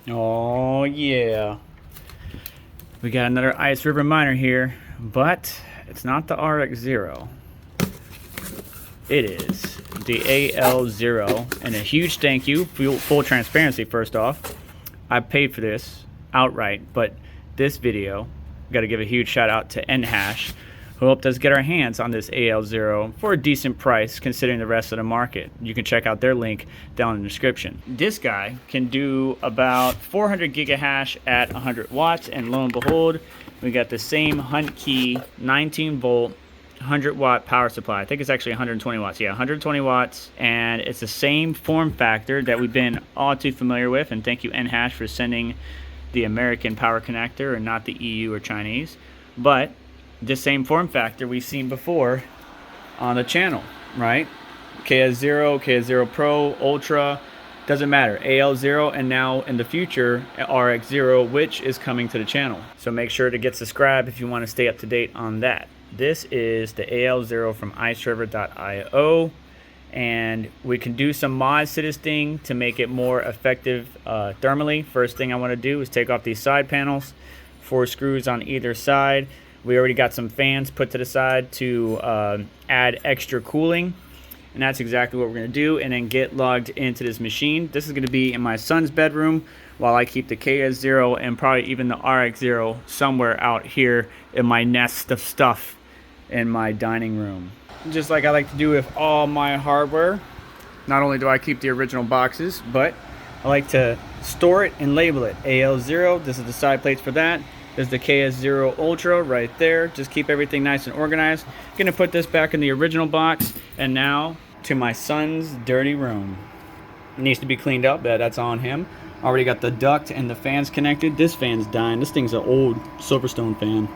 Oh yeah, we got another Iceriver miner here, but it's not the RX0. It is the AL0, and a huge thank you, full transparency first off. I paid for this outright, but this video, got to give a huge shout out to Nhash, who helped us get our hands on this AL0 for a decent price considering the rest of the market. You can check out their link down in the description. This guy can do about 400 gigahash at 100 watts, and lo and behold, we got the same Hunt Key 19 volt 100 watt power supply. I think it's actually 120 watts. Yeah, 120 watts, and it's the same form factor that we've been all too familiar with, and thank you Nhash for sending the American power connector and not the EU or Chinese. But this same form factor we've seen before on the channel, right? KS0, KS0 Pro, Ultra, doesn't matter. AL0, and now in the future, RX0, which is coming to the channel. So make sure to get subscribed if you want to stay up to date on that. This is the AL0 from Iceriver.io, and we can do some mods to this thing to make it more effective thermally. First thing I want to do is take off these side panels, 4 screws on either side. We already got some fans put to the side to add extra cooling, and that's exactly what we're going to do, and then get logged into this machine. This is going to be in my son's bedroom while I keep the KS0 and probably even the RX0 somewhere out here in my nest of stuff in my dining room. Just like I like to do with all my hardware, not only do I keep the original boxes, but I like to store it and label it. AL0, this is the side plates for that. There's the KS0 Ultra right there. Just keep everything nice and organized. Gonna put this back in the original box, and now to my son's dirty room. It needs to be cleaned up, that's on him. Already got the duct and the fans connected. This fan's dying. This thing's an old Silverstone fan,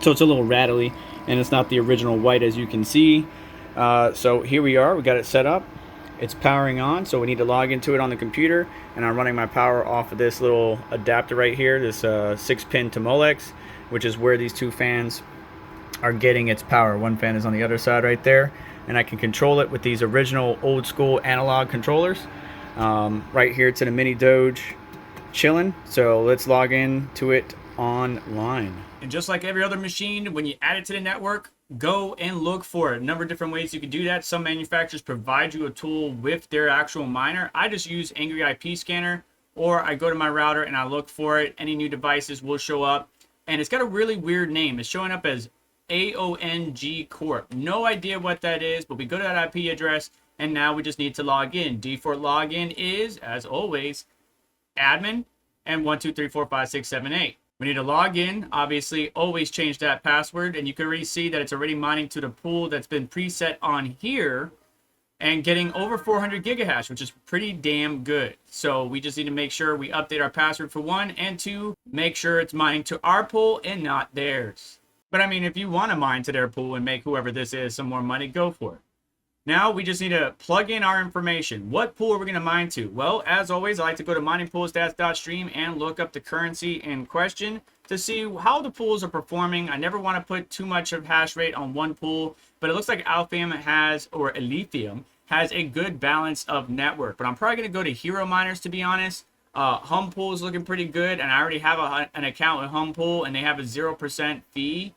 so it's a little rattly, and it's not the original white, as you can see. So here we are, we got it set up. It's powering on, so we need to log into it on the computer, and I'm running my power off of this little adapter right here, this 6-pin to Molex, which is where these two fans are getting its power. One fan is on the other side right there, and I can control it with these original old school analog controllers. Right here to the mini Doge chilling, so let's log in to it online. And just like every other machine, when you add it to the network, go and look for it. A number of different ways you can do that. Some manufacturers provide you a tool with their actual miner. I just use Angry IP Scanner, or I go to my router and I look for it. Any new devices will show up, and it's got a really weird name. It's showing up as AONG Corp. No idea what that is, but we go to that IP address, and now we just need to log in. Default login is, as always, admin and 1 2 3 4 5 6 7 8. We need to log in, obviously always change that password, and you can already see that it's already mining to the pool that's been preset on here and getting over 400 gigahash, which is pretty damn good. So we just need to make sure we update our password for 1, and 2, make sure it's mining to our pool and not theirs. But I mean, if you want to mine to their pool and make whoever this is some more money, go for it. Now we just need to plug in our information. What pool are we going to mine to? Well, as always, I like to go to miningpoolstats.stream and look up the currency in question to see how the pools are performing. I never want to put too much of hash rate on one pool, but it looks like Alephium has a good balance of network. But I'm probably going to go to Hero Miners, to be honest. Hum Pool is looking pretty good, and I already have an account with Hum Pool, and they have a 0% fee.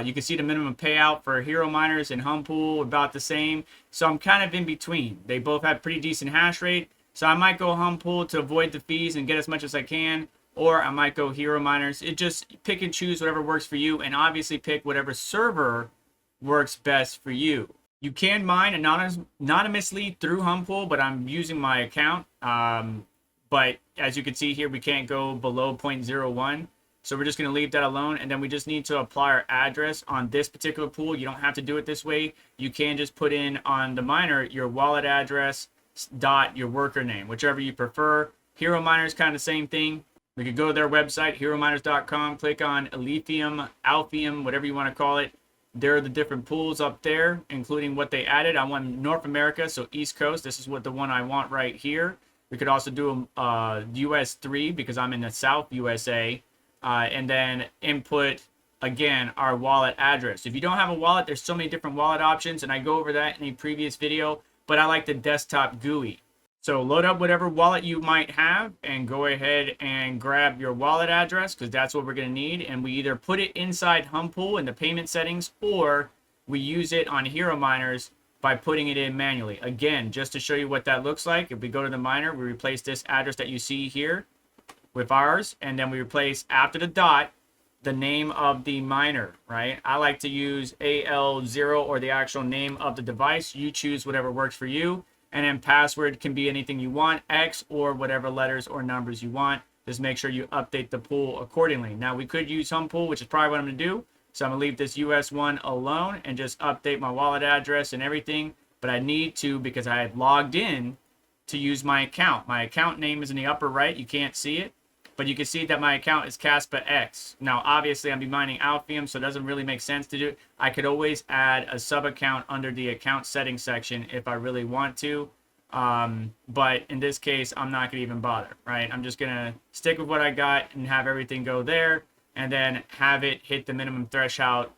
You can see the minimum payout for Hero Miners and Hum Pool about the same. So I'm kind of in between. They both have pretty decent hash rate. So I might go Hum Pool to avoid the fees and get as much as I can. Or I might go Hero Miners. It just pick and choose whatever works for you. And obviously pick whatever server works best for you. You can mine anonymously through Hum Pool, but I'm using my account. But as you can see here, we can't go below 0.01. So we're just going to leave that alone, and then we just need to apply our address on this particular pool. You don't have to do it this way. You can just put in on the miner your wallet address dot your worker name, whichever you prefer. Hero Miners, kind of the same thing. We could go to their website, herominers.com, click on Alephium, whatever you want to call it. There are the different pools up there, including what they added. I want North America, so East Coast. This is what the one I want right here. We could also do a US 3 because I'm in the South USA. And then input, again, our wallet address. If you don't have a wallet, there's so many different wallet options, and I go over that in a previous video, but I like the desktop GUI. So load up whatever wallet you might have and go ahead and grab your wallet address, because that's what we're going to need. And we either put it inside Humpool in the payment settings, or we use it on Hero Miners by putting it in manually. Again, just to show you what that looks like, if we go to the miner, we replace this address that you see here with ours, and then we replace after the dot the name of the miner, right? I like to use AL0 or the actual name of the device. You choose whatever works for you. And then password can be anything you want, X or whatever letters or numbers you want. Just make sure you update the pool accordingly. Now, we could use Humpool, which is probably what I'm going to do. So I'm going to leave this US one alone and just update my wallet address and everything. But I need to, because I had logged in to use my account. My account name is in the upper right. You can't see it, but you can see that my account is Caspa X. Now, obviously, I'm mining Alephium, so it doesn't really make sense to do it. I could always add a sub-account under the account settings section if I really want to. But in this case, I'm not going to even bother, right? I'm just going to stick with what I got and have everything go there, and then have it hit the minimum threshold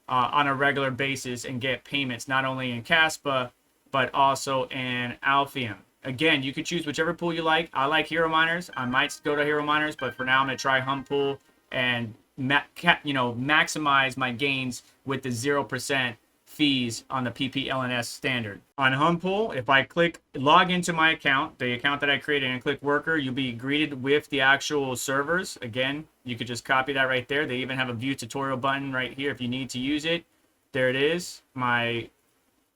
on a regular basis and get payments, not only in Caspa, but also in Alephium. Again, you can choose whichever pool you like. I like Hero Miners. I might go to Hero Miners, but for now I'm going to try Humpool and maximize my gains with the 0% fees on the PPLNS standard. On Humpool, if I click log into my account, the account that I created, and click worker, you'll be greeted with the actual servers. Again, you could just copy that right there. They even have a view tutorial button right here if you need to use it. There it is, my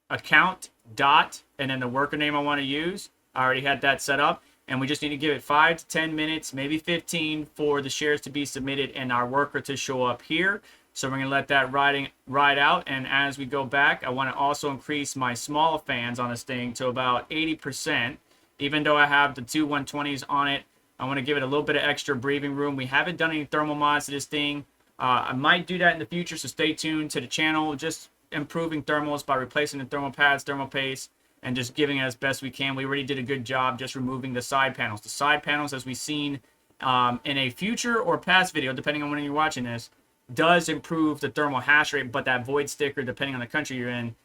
account dot, and then the worker name I want to use. I already had that set up, and we just need to give it 5 to 10 minutes, maybe 15, for the shares to be submitted and our worker to show up here. So we're going to let that ride out, and as we go back, I want to also increase my small fans on this thing to about 80%. Even though I have the two 120s on it, I want to give it a little bit of extra breathing room. We haven't done any thermal mods to this thing. I might do that in the future, so stay tuned to the channel. Just improving thermals by replacing the thermal pads, thermal paste, and just giving it as best we can. We already did a good job just removing the side panels. The side panels, as we've seen in a future or past video, depending on when you're watching this, does improve the thermal hash rate, but that void sticker, depending on the country you're in,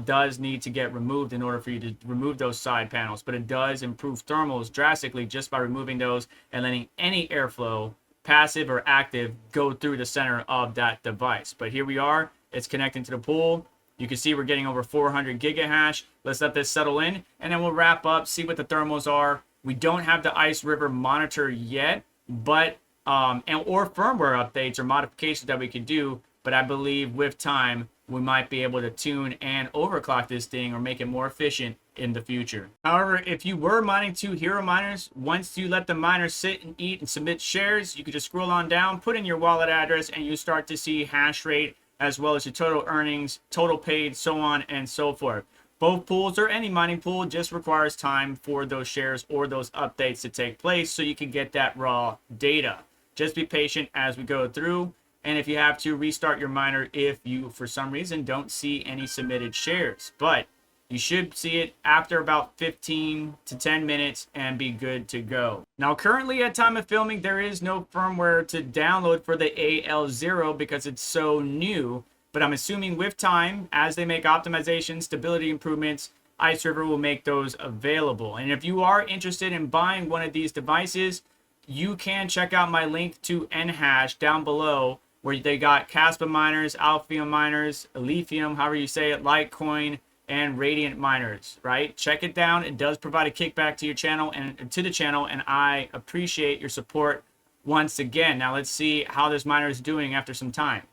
does need to get removed in order for you to remove those side panels. But it does improve thermals drastically just by removing those and letting any airflow, passive or active, go through the center of that device. But here we are. It's connecting to the pool. You can see we're getting over 400 gigahash. Let's let this settle in, and then we'll wrap up, see what the thermals are. We don't have the Iceriver monitor yet, but or firmware updates or modifications that we could do, but I believe with time we might be able to tune and overclock this thing or make it more efficient in the future. However, if you were mining 2 Hero Miners, once you let the miner sit and eat and submit shares, you could just scroll on down, put in your wallet address, and you start to see hash rate as well as your total earnings, total paid, so on and so forth. Both pools, or any mining pool, just requires time for those shares or those updates to take place so you can get that raw data. Just be patient as we go through, and if you have to, restart your miner if you, for some reason, don't see any submitted shares. But you should see it after about 15 to 10 minutes and be good to go. Now, currently at time of filming, there is no firmware to download for the AL0 because it's so new. But I'm assuming with time, as they make optimizations, stability improvements, Iceriver will make those available. And if you are interested in buying one of these devices, you can check out my link to NHash down below, where they got Caspa miners, Alephium miners, Alephium, however you say it, Litecoin, and Radiant miners, right? Check it down. It does provide a kickback to your channel and to the channel, and I appreciate your support once again. Now let's see how this miner is doing after some time.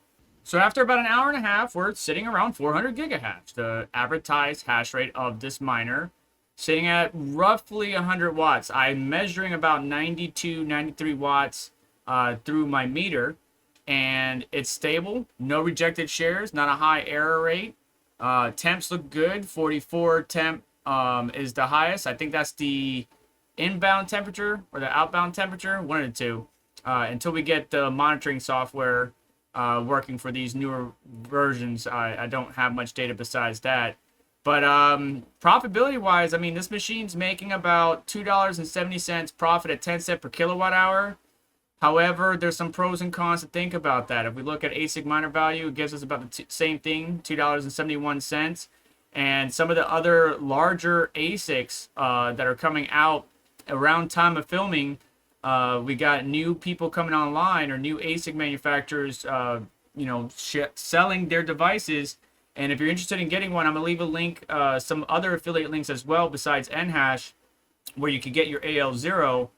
So after about an hour and a half, we're sitting around 400 gigahash, the advertised hash rate of this miner, sitting at roughly 100 watts. I'm measuring about 92, 93 watts through my meter, and it's stable. No rejected shares, not a high error rate. Temps look good. 44 temp is the highest. I think that's the inbound temperature or the outbound temperature, one of the two, until we get the monitoring software working for these newer versions. I don't have much data besides that. But profitability wise, I mean, this machine's making about $2.70 profit at 10 cents per kilowatt hour. However, there's some pros and cons to think about that. If we look at ASIC miner value, it gives us about the same thing, $2.71. And some of the other larger ASICs that are coming out around time of filming, we got new people coming online, or new ASIC manufacturers, selling their devices. And if you're interested in getting one, I'm gonna leave a link, some other affiliate links as well besides Nhash, where you can get your AL0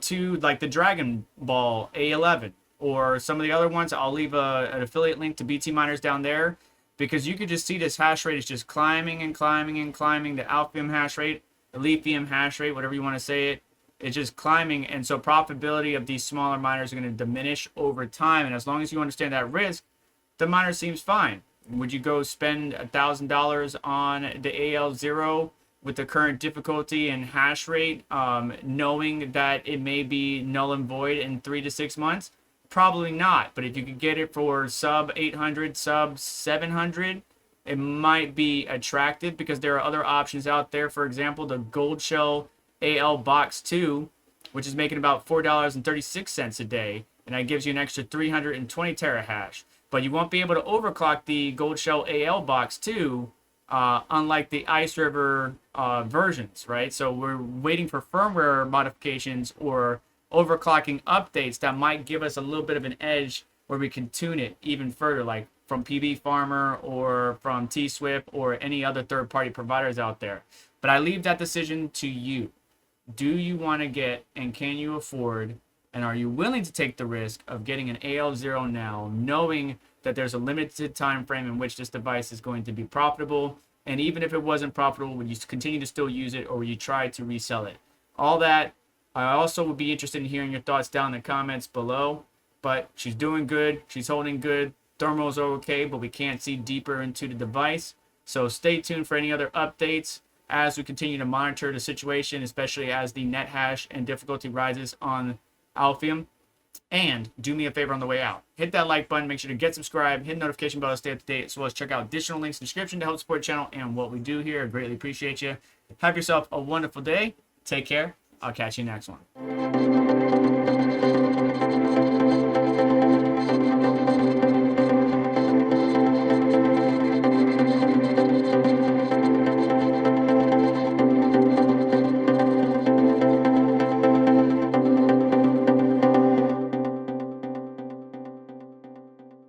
to like the Dragon Ball A11 or some of the other ones. I'll leave an affiliate link to BT Miners down there, because you could just see this hash rate is just climbing and climbing and climbing. The Alphium hash rate, the Lithium hash rate, whatever you want to say it, it's just climbing. And so profitability of these smaller miners are going to diminish over time. And as long as you understand that risk, the miner seems fine. Would you go spend $1,000 on the AL0 with the current difficulty and hash rate, knowing that it may be null and void in 3 to 6 months? Probably not. But if you could get it for sub 800, sub 700, it might be attractive, because there are other options out there. For example, the Gold Shell AL Box 2, which is making about $4.36 a day, and that gives you an extra 320 terahash. But you won't be able to overclock the Gold Shell AL Box 2, unlike the Iceriver versions, right? So we're waiting for firmware modifications or overclocking updates that might give us a little bit of an edge, where we can tune it even further, like from PB Farmer or from T-Swift or any other third-party providers out there. But I leave that decision to you. Do you want to get, and can you afford, and are you willing to take the risk of getting an AL0 now, knowing that there's a limited time frame in which this device is going to be profitable? And even if it wasn't profitable, would you continue to still use it, or would you try to resell it? All that. I also would be interested in hearing your thoughts down in the comments below. But she's doing good. She's holding good. Thermals are okay, but we can't see deeper into the device. So stay tuned for any other updates as we continue to monitor the situation, especially as the net hash and difficulty rises on Alphium. And do me a favor on the way out. Hit that like button. Make sure to get subscribed. Hit the notification bell to stay up to date, as well as check out additional links in the description to help support the channel and what we do here. I greatly appreciate you. Have yourself a wonderful day. Take care. I'll catch you next one.